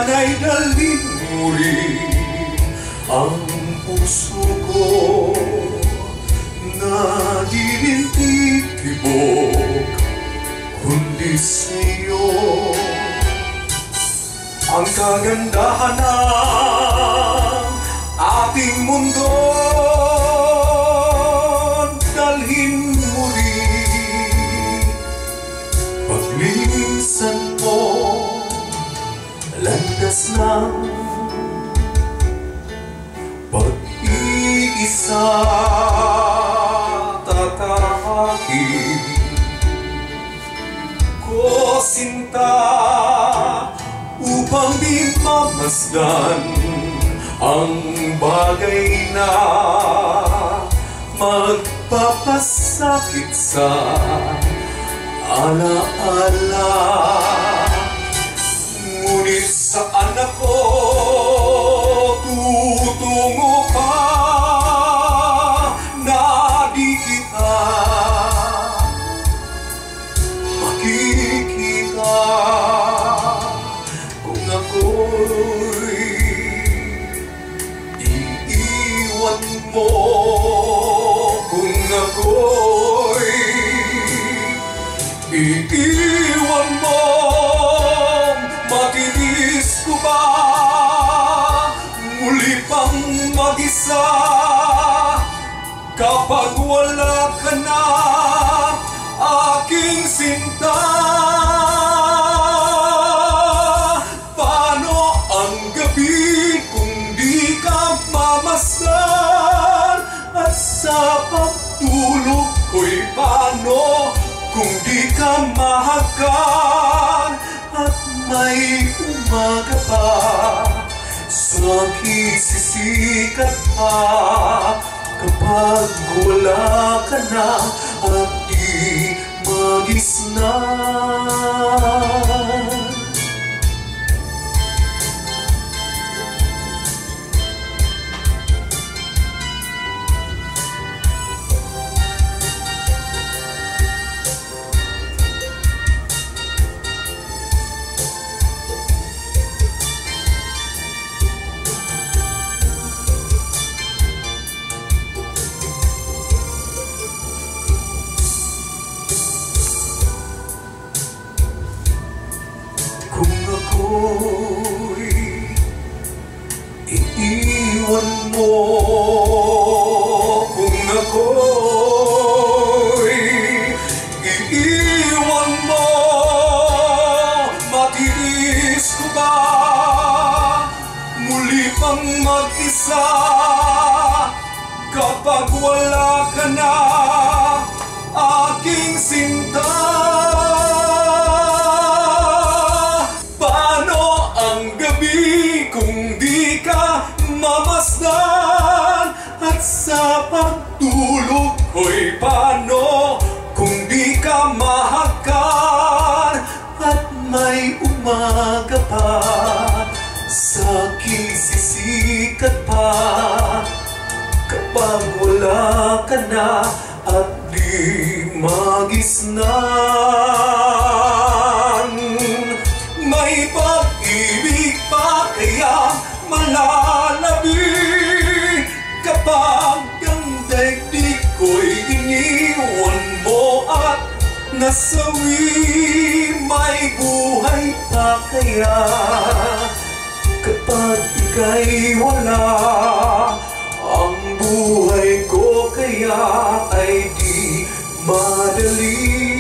sana'y dalhin mo rin ang puso ko na di rin titibok kundi sa'yo. Ang kagandahan ng ating mundo dalhin mo rin. Paglisan mo landas ng pag-iisa tatarakin ko sinta upang di mamasdan ang bagay na magpapasakit sa alaala. Ngunit saan ako tutungo pa na di kita makikita kung ako'y iiwan mo, kung ako'y iiwan mo. Matinis ko ba muli pang mag-isa kapag wala ka na, aking sinta? Paano ang gabi kung di ka mamasdan? At sa pagtulog ko'y paano kung di ka mahagan? At may umaga pa, sa'king sisikat pa kapag wala ka na at di magisnan. Iiwan mo, kung ako'y iiwan mo. Matiis ko ba muli pang mag-isa kapag wala ka na, aking sinta? Mamasdan at sa pagtulog ko'y paano kung di ka mahagan? At may umaga pa, sa'king sisikat pa kapag wala ka na at di magisnan. May pag-ibig pa kaya malalabi kapag ang daigdig ko'y iniwan mo at nasawi? May buhay pa kaya kapag ika'y wala? Ang buhay ko kaya ay di madali.